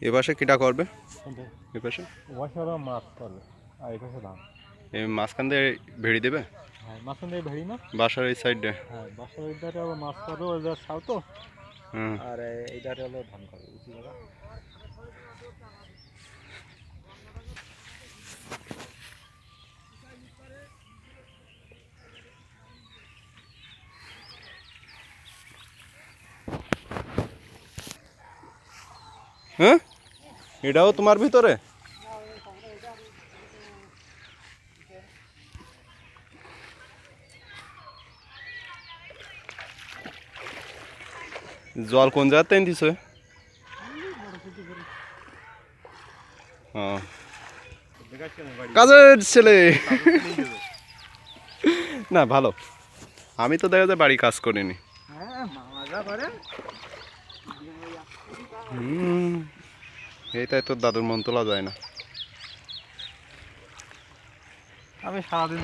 এ পাশে কিটা করবে? এ পাশে ওয়াশারা মাছ করবে আর এই পাশে ধান। এই মাঝখান দিয়ে ভেড়ি দেবে? হ্যাঁ মাঝখান থেকে ভেড়ি না? বাসার এই সাইডে? হ্যাঁ বাসার এই ধারে আবার মাছ করবে, ওই ধারে ছাও তো। হুম। আর এই ধারে হলো ধান করবে উঁচু জায়গা। হ্যাঁ, এটাও তোমার ভিতরে? জল কোন জায়গাতে দিছে? কাজের ছেলে না, ভালো। আমি তো দেখা যায় বাড়ি কাজ করিনি। এইটাই তো দাদুর মন তোলা যায় না। আমি সারাদিন